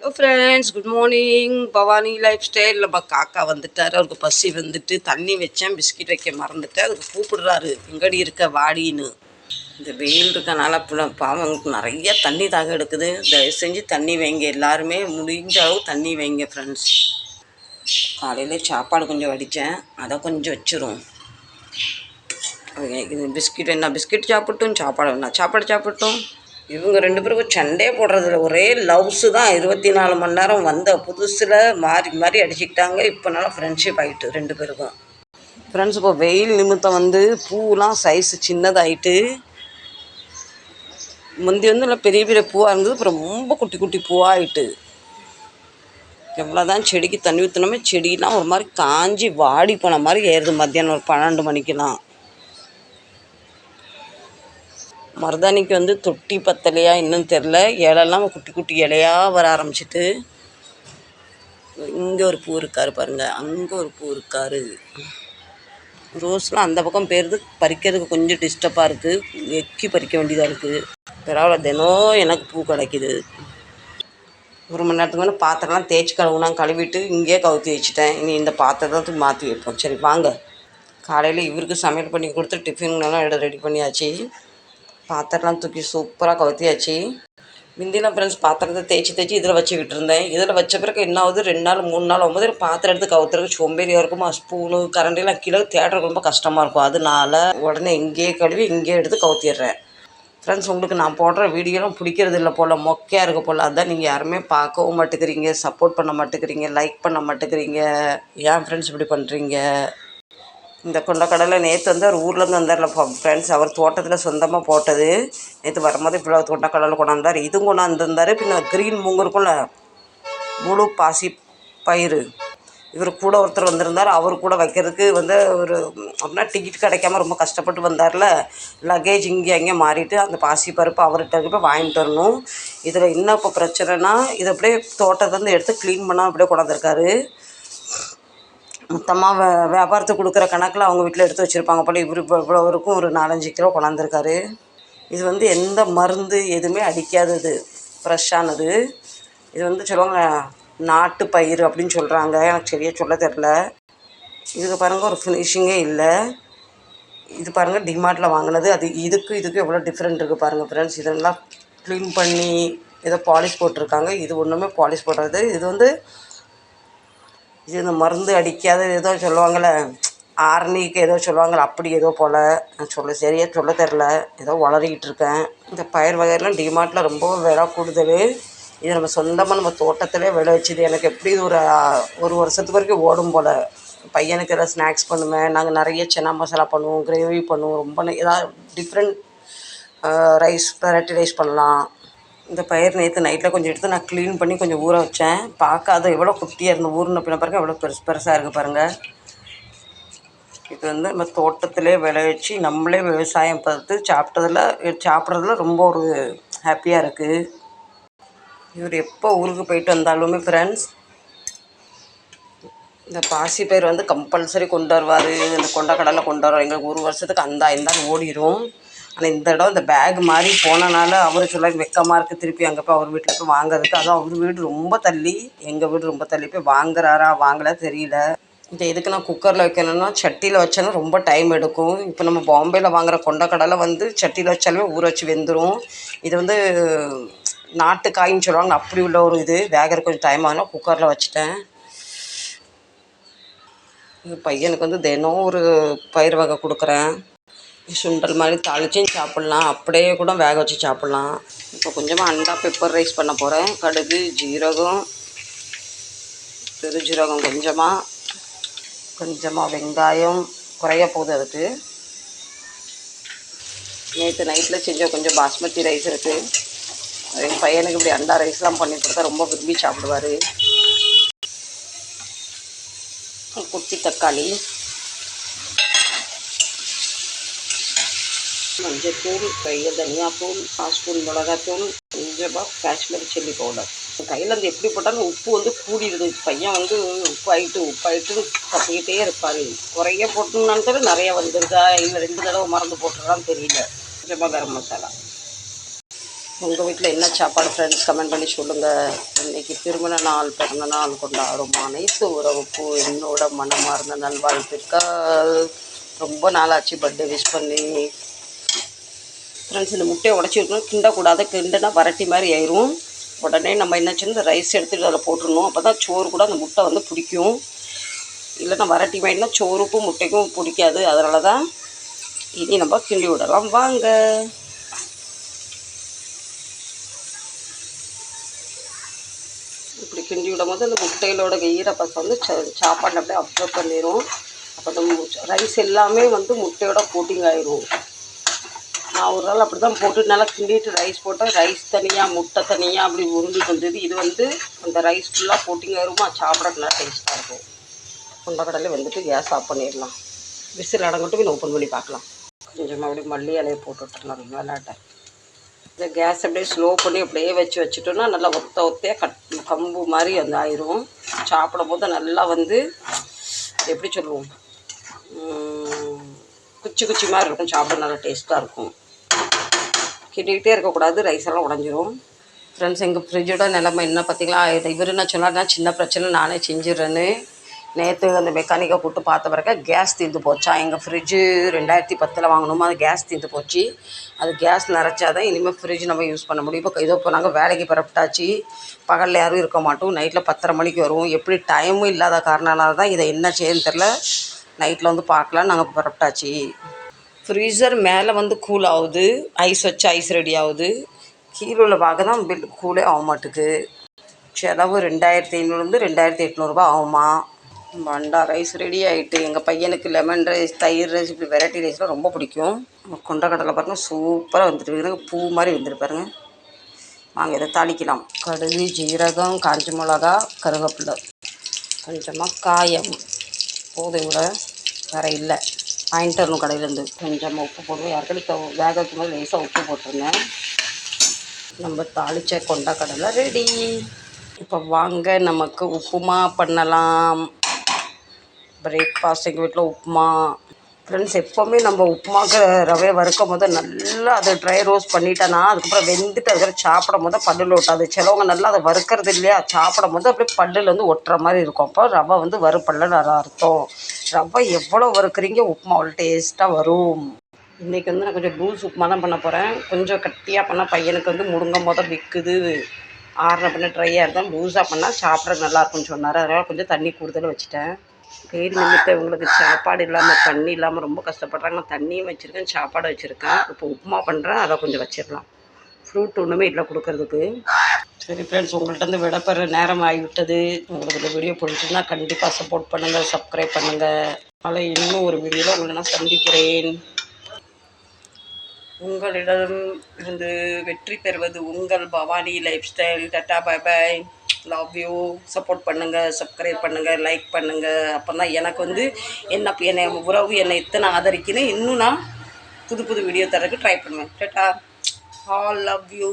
வணக்கம் friends, good morning. Bhavani life style. நம்ம காக்கா வந்துட்டார். அவருக்கு பசி வந்துட்டு தண்ணி வச்சேன், பிஸ்கட் வைக்க மறந்துட்டு அதுக்கு கூப்பிடுறாரு, எங்கடி இருக்க வாடின்னு. இந்த வெயில் இருக்கனால பாவங்களுக்கு நிறைய தண்ணி தாக எடுக்குது. தயவு செஞ்சு தண்ணி வைங்க, எல்லாருமே முடிஞ்ச அளவு தண்ணி வைங்க ஃப்ரெண்ட்ஸ். காலையில் சாப்பாடு கொஞ்சம் வடித்தேன், அதை கொஞ்சம் வச்சிரும். இது பிஸ்கட் என்ன, பிஸ்கட் சாப்பிட்டோம், சாப்பாடு வேணா சாப்பாடு சாப்பிட்டோம். இவங்க ரெண்டு பேருக்கும் சண்டையே போடுறதில்ல, ஒரே லவ்ஸு தான். 24 மணி நேரம் வந்த புதுசில் மாறி மாறி அடிச்சுக்கிட்டாங்க. இப்போனால ஃப்ரெண்ட்ஷிப் ஆகிட்டு ரெண்டு பேருக்கும். ஃப்ரெண்ட்ஸ், இப்போ வெயில் நிமித்தம் வந்து பூலாம் சைஸு சின்னதாகிட்டு, முந்தி வந்து நல்லா பெரிய பெரிய பூவாக இருந்தது, அப்புறம் ரொம்ப குட்டி குட்டி பூவாகிட்டு. எவ்வளோதான் செடிக்கு தண்ணி ஊற்றினோமே செடிலாம் ஒரு மாதிரி காஞ்சி வாடி போன மாதிரி ஏறுது. மத்தியானம் ஒரு 12 மணிக்கெலாம். மருதாணிக்கு வந்து தொட்டி பத்தலையா இன்னும் தெரில. இலையெல்லாம் குட்டி குட்டி இலையாக வர ஆரம்பிச்சிட்டு. இங்கே ஒரு பூ இருக்கார் பாருங்கள், அங்கே ஒரு பூ இருக்கார். ரோஸ்லாம் அந்த பக்கம் போயிடுது, பறிக்கிறதுக்கு கொஞ்சம் டிஸ்டர்பாக இருக்குது. எக்கி பறிக்க வேண்டியதாக இருக்குது. பரவாயில்ல, தினம் எனக்கு பூ கிடைக்கிது. 1 மணி நேரத்துக்கு மேலே பாத்திரம்லாம் தேய்ச்சி கழுவுனா, கழுவிட்டு இங்கேயே கவுத்தி வச்சுட்டேன். இனி இந்த பாத்திரத்தை மாற்றி வைப்போம். சரி வாங்க. காலையில் இவருக்கு சமையல் பண்ணி கொடுத்து டிஃபின்லாம் ரெடி பண்ணியாச்சு. பாத்திரம்லாம் தூக்கி சூப்பராக கவுத்தியாச்சு. முந்திலாம் ஃப்ரெண்ட்ஸ் பாத்திரத்தை தேய்ச்சி இதில் வச்சு விட்டுருந்தேன். இதில் வச்ச பிறகு என்ன ஆகுது, 2 நாள் 3 நாள் ஆகும்போது பாத்திரம் எடுத்து கவுத்துறதுக்கு சோம்பேறியாக இருக்குமா. ஸ்பூனு கரண்டிலாம் கீழே தேடுறதுக்கு ரொம்ப கஷ்டமாக இருக்கும். அதனால உடனே இங்கேயே கழுவி இங்கேயே எடுத்து கவுத்திடுறேன். ஃப்ரெண்ட்ஸ், உங்களுக்கு நான் போடுற வீடியோலாம் பிடிக்கிறது இல்லை போல், மொக்கையாக இருக்க போல். அதான் நீங்கள் யாருமே பார்க்கவும் மாட்டேங்கிறீங்க, சப்போர்ட் பண்ண மாட்டேங்கிறீங்க, லைக் பண்ண மாட்டேங்கிறீங்க. ஏன் ஃப்ரெண்ட்ஸ் இப்படி பண்ணுறீங்க? இந்த கொண்டக்கடலை நேற்று வந்து அவர் ஊர்லேருந்து வந்தார்ல ஃப்ரெண்ட்ஸ், அவர் தோட்டத்தில் சொந்தமாக போட்டது. நேற்று வரும்போது இவ்வளோ கொண்டக்கடலை கொண்டாந்தார். இதுவும் கொண்டாந்துருந்தார். பின்ன க்ரீன் மூங்கு இருக்கும்ல, முழு பாசி பயிறு. இவர் கூட ஒருத்தர் வந்திருந்தார். அவர் கூட வைக்கிறதுக்கு வந்து ஒரு அப்படின்னா டிக்கெட் கிடைக்காம ரொம்ப கஷ்டப்பட்டு வந்தார்ல. லக்கேஜ் இங்கே அங்கே மாறிட்டு அந்த பாசி பருப்பு அவர்கிட்ட போய் வாங்கிட்டு வரணும். இதில் என்ன இப்போ பிரச்சனைனா, இதை அப்படியே தோட்டத்துலேருந்து எடுத்து க்ளீன் பண்ணால் அப்படியே கொண்டாந்துருக்காரு. மொத்தமாக வியாபாரத்துக்கு கொடுக்குற கணக்கில் அவங்க வீட்டில் எடுத்து வச்சுருப்பாங்க போல். இவர் இவ்வளோ இருக்கும் ஒரு 4-5 கிலோ கொண்டாந்துருக்காரு. இது வந்து எந்த மருந்து எதுவுமே அடிக்காதது, ஃப்ரெஷ்ஷானது. இது வந்து சொல்லுவாங்க நாட்டு பயிர் அப்படின்னு சொல்கிறாங்க. எனக்கு சரியாக சொல்ல தெரில. இதுக்கு பாருங்கள், ஒரு ஃபினிஷிங்கே இல்லை. இது பாருங்கள், டிமார்ட்டில் வாங்கினது. அது இதுக்கு எவ்வளோ டிஃப்ரெண்ட் இருக்குது பாருங்கள் ஃப்ரெண்ட்ஸ். இதெல்லாம் க்ளீன் பண்ணி ஏதோ பாலிஷ் போட்டிருக்காங்க. இது ஒன்றுமே பாலிஷ் போடுறது. இது வந்து இது இந்த மருந்து அடிக்காத ஏதோ சொல்லுவாங்கள்ல, ஆர்னிக்கு ஏதோ சொல்லுவாங்கள்ல, அப்படி ஏதோ போல். நான் சரியாக சொல்ல தெரில, ஏதோ வளரிக்கிட்டு இருக்கேன். இந்த பயிர் வகையெல்லாம் டிமார்ட்டில் ரொம்ப விலை கூடுதல். இது நம்ம சொந்தமாக நம்ம தோட்டத்திலே விளை வச்சுது. எனக்கு எப்படி இது ஒரு வருஷத்துக்கு வரைக்கும் ஓடும் போல். பையனுக்கு ஏதாவது ஸ்நாக்ஸ் பண்ணுவேன். நாங்கள் நிறைய சன்னா மசாலா பண்ணுவோம், கிரேவி பண்ணுவோம். ரொம்ப ஏதாவது டிஃப்ரெண்ட் ரைஸ், வெரைட்டி ரைஸ் பண்ணலாம். இந்த பயிர் நேற்று நைட்டில் கொஞ்சம் எடுத்து நான் க்ளீன் பண்ணி கொஞ்சம் ஊற வச்சேன். பார்க்காத எவ்வளோ குட்டியாக இருந்து ஊறின பின்ன பாருங்கள், எவ்வளோ பெருசாக இருக்குது பாருங்கள். இது வந்து நம்ம தோட்டத்திலே விளைவிச்சு நம்மளே விவசாயம் பார்த்து சாப்பிட்றதுல ரொம்ப ஒரு ஹாப்பியாக இருக்குது. இவர் எப்போ ஊருக்கு போயிட்டு வந்தாலுமே ஃப்ரெண்ட்ஸ் இந்த பாசி பயிர் வந்து கம்பல்சரி கொண்டு வருவார். இந்த கொண்டக்கடலை கொண்டு வருவார். எங்களுக்கு 1 வருஷத்துக்கு அந்த ஓடிடும். ஆனால் இந்த இடம் இந்த பேக் மாதிரி போனனால அவர் சொல்ல வெக்கமாக இருக்குது. திருப்பி அங்கே போய் அவர் வீட்டில் போய் வாங்குறதுக்கு. அதுவும் அவர் வீடு ரொம்ப தள்ளி, எங்கள் வீடு ரொம்ப தள்ளி. போய் வாங்குறாரா வாங்கலை தெரியல. இந்த இதுக்கு நான் குக்கரில் வைக்கணும்னா சட்டியில் வச்சேன்னா ரொம்ப டைம் எடுக்கும். இப்போ நம்ம பாம்பேயில் வாங்குகிற கொண்டக்கடலை வந்து சட்டியில் வச்சாலுமே ஊற வச்சு வெந்துடும். இது வந்து நாட்டு காயின்னு சொல்லுவாங்க, அப்படி உள்ள ஒரு இது. வேகிற கொஞ்சம் டைம் ஆகணும். குக்கரில் வச்சுட்டேன். பையனுக்கு வந்து தினம் ஒரு பயிர் வகை கொடுக்குறேன். சுண்டல் மாதிரி தாளிச்சும் சாப்பிட்லாம், அப்படியே கூட வேக வச்சு சாப்பிட்லாம். இப்போ கொஞ்சமாக அண்டா பெப்பர் ரைஸ் பண்ண போகிறேன். கடுகு, ஜீரகம், பெருஜீரகம் கொஞ்சமாக வெங்காயம் குறைய போகுது. அதுக்கு நேற்று நைட்டில் செஞ்ச கொஞ்சம் பாஸ்மதி ரைஸ் இருக்குது. என் பையனுக்கு இப்படி அண்டா ரைஸ்லாம் பண்ணி கொடுத்தா ரொம்ப விரும்பி சாப்பிடுவார். குட்டி தக்காளி, மஞ்சத்தூள், கையில் தனியாத்தூள், 1 ஸ்பூன் மிளகாத்தூள், கொஞ்சமாக காஷ்மீரி சில்லி பவுடர். கையில் வந்து எப்படி போட்டாலும் உப்பு வந்து கூடிடுது. பையன் வந்து உப்பாயிட்டு தப்பிக்கிட்டே இருப்பார். குறைய போட்டோம்னான்னு நிறைய வந்துடுதா இல்லை 2 தடவை மறந்து போட்டுறான்னு தெரியல. கொஞ்சமாக கரம் மசாலா, உங்கள் வீட்டில் என்ன சாப்பாடு ஃப்ரெண்ட்ஸ் கமெண்ட் பண்ணி சொல்லுங்கள். இன்றைக்கி திருமண நாள், பிறந்த நாள் கொண்டாடும் அனைத்து உறவுக்கும் என்னோட மனமார்ந்த நல்வாழ்த்துக்கள். ரொம்ப நாளாச்சு பர்த்டே விஷ் பண்ணி. ஃப்ரெண்ட்ஸ், இந்த முட்டையை உடச்சிருக்கணும், கிண்டக்கூடாது. கிண்டுனா வரட்டி மாதிரி ஆயிரும். உடனே நம்ம என்ன செய்யணும், இந்த ரைஸ் எடுத்துகிட்டு அதில் போட்டுடணும். அப்போ தான் சோறு கூட அந்த முட்டை வந்து பிடிக்கும். இல்லைன்னா வரட்டி மாதிரினா சோறுக்கும் முட்டைக்கும் பிடிக்காது. அதனால தான் இனி நம்ம கிண்டி விடலாம் வாங்க. இப்படி கிண்டி விடும் போது அந்த முட்டையிலோட ஈரப்பசம் வந்து சாப்பாட்டில் அப்படியே அப்சர்வ் பண்ணிடும். அப்போ அந்த ரைஸ் எல்லாமே வந்து முட்டையோட கோட்டிங் ஆயிரும். நான் ஒரு நாள் அப்படி தான் போட்டு நல்லா கிண்டிட்டு ரைஸ் போட்டேன். ரைஸ் தனியாக முட்டை தனியாக அப்படி உருண்டுட்டு வந்தது. இது வந்து அந்த ரைஸ் ஃபுல்லாக கோட்டிங் ஆயிருமா, சாப்பிட நல்லா டேஸ்ட்டாக இருக்கும். கொண்டக்கடலை வந்துட்டு கேஸ் ஆஃப் பண்ணிடலாம். விசில் அடங்கட்டும், இன்னும் ஓப்பன் பண்ணி பார்க்கலாம். கொஞ்சமாக அப்படியே மல்லி இலையை போட்டு விட்டுறலாம் விளாட்டை. இந்த கேஸ் அப்படியே ஸ்லோ பண்ணி அப்படியே வச்சுட்டோன்னா நல்லா ஒத்தையாக கம்பு மாதிரி வந்து ஆயிரும். சாப்பிடும் போது நல்லா வந்து எப்படி சொல்லுவோம், குச்சி மாதிரி இருக்கும். சாப்பிட நல்லா டேஸ்ட்டாக இருக்கும். கிண்டிக்கிட்டே இருக்கக்கூடாது, ரைஸ் எல்லாம் உடஞ்சிரும். ஃப்ரெண்ட்ஸ், எங்கள் ஃப்ரிட்ஜோட நிலமை என்ன பார்த்தீங்களா? இவர் என்ன சொன்னார்னா, சின்ன பிரச்சனை நானே செஞ்சிடறேன்னு. நேற்று அந்த மெக்கானிக்கை கூப்பிட்டு பார்த்த பிறகு கேஸ் தீர்ந்து போச்சா. எங்கள் ஃப்ரிட்ஜு 2010 வாங்கினோமா, அது கேஸ் தீர்ந்து போச்சு. அது கேஸ் நிறச்சா தான் இனிமேல் ஃப்ரிட்ஜ் நம்ம யூஸ் பண்ண முடியும். இப்போ நாங்கள் வேலைக்கு பரப்பிட்டாச்சு. பகலில் யாரும் இருக்க மாட்டோம். நைட்டில் 10:30 மணிக்கு வருவோம். எப்படி டைமும் இல்லாத காரணனால தான் இதை என்ன செய்யன்னு தெரில. நைட்டில் வந்து பார்க்கலாம், நாங்கள் பரப்பிட்டாச்சு. ஃப்ரீசர் மேலே வந்து கூல் ஆகுது, ஐஸ் வச்சு ஐஸ் ரெடி ஆகுது. கீழே உள்ள பாக தான் பில் கூலே ஆக மாட்டுக்கு. செலவு 2500 2800 ஆகுமா. பண்டா ரைஸ் ரெடி ஆகிட்டு. எங்கள் பையனுக்கு லெமன் ரைஸ், தயிர் ரைஸ், இப்படி வெரைட்டி ரைஸ்லாம் ரொம்ப பிடிக்கும். கொண்டக்கடலை பாருங்கள், சூப்பராக வந்துட்டு பூ மாதிரி வந்துட்டு பாருங்க. வாங்க இதை தாளிக்கலாம். கடுகு, ஜீரகம், காஞ்ச மிளகா, கருவேப்பிலை, கொஞ்சமாக காயம் போதை விட வேறு இல்லை. வாங்கிட்டு வரணும் கடையிலேருந்து. கொஞ்சமாக உப்பு போடுவோம். யாருக்கடி வேக வைக்கும் போது லேசாக உப்பு போட்டுருந்தேன். நம்ம தாளித்த கொண்டக்கடலை ரெடி. இப்போ வாங்க நமக்கு உப்புமா பண்ணலாம். பிரேக்ஃபாஸ்ட் எங்கள் வீட்டில் உப்புமா. ஃப்ரெண்ட்ஸ், எப்போவுமே நம்ம உப்புமாக்கு ரவையை வறுக்கும் போது நல்லா அதை ட்ரை ரோஸ்ட் பண்ணிட்டேன்னா அதுக்கப்புறம் வெந்துட்டு அதுக்கப்புறம் சாப்பிடும் போது பல்லில் ஒட்டாது. சிலவங்க நல்லா அதை வறுக்கிறது இல்லையா, சாப்பிடும் போது அப்படியே பல்லில் வந்து ஒட்டுற மாதிரி இருக்கும். அப்போ ரவை வந்து வறுப்பல்ல நல்லா அர்த்தம். ரவை எவ்வளோ வறுக்கிறீங்க உப்புமா அவ்வளோ டேஸ்ட்டாக வரும். இன்றைக்கி வந்து நான் கொஞ்சம் லூஸ் உப்புமா தான் பண்ண போகிறேன். கொஞ்சம் கட்டியாக பண்ணால் பையனுக்கு வந்து முருங்கை மொதல் விற்குது. ஆறின பண்ண ட்ரையாக இருந்தால் லூஸாக பண்ணால் சாப்பிட்றது நல்லாயிருக்குன்னு சொன்னார். அதனால் கொஞ்சம் தண்ணி கூடுதல் வச்சுட்டேன். பேர் நிமித்த இவங்களுக்கு சாப்பாடு இல்லாமல் தண்ணி இல்லாமல் ரொம்ப கஷ்டப்படுறாங்க. நான் தண்ணியும் வச்சுருக்கேன், சாப்பாடு வச்சுருக்கேன். இப்போ உப்புமா பண்ணுறேன், அதை கொஞ்சம் வச்சிடலாம். ஃப்ரூட் ஒன்றுமே இல்லை கொடுக்கறதுக்கு. சரி ஃப்ரெண்ட்ஸ், உங்கள்கிட்ட வந்து விடப்படுற நேரம் ஆகிவிட்டது. உங்களுக்கு இந்த வீடியோ பிடிச்சிருந்தா கண்டிப்பாக சப்போர்ட் பண்ணுங்கள், சப்ஸ்கிரைப் பண்ணுங்கள். அதனால் இன்னும் ஒரு வீடியோவில் உங்களை நான் சந்திக்கிறேன். உங்களிடம் இருந்து வெற்றி பெறுவது உங்கள் Bhavani lifestyle. Tata, bye bye, love you. Support பண்ணுங்கள், சப்ஸ்கிரைப் பண்ணுங்கள், லைக் பண்ணுங்கள். அப்போ தான் எனக்கு வந்து என்னை உறவு என்னை இத்தனை ஆதரிக்கணும். இன்னும் நான் புது வீடியோ தரதுக்கு ட்ரை பண்ணுவேன். Tata, all love you.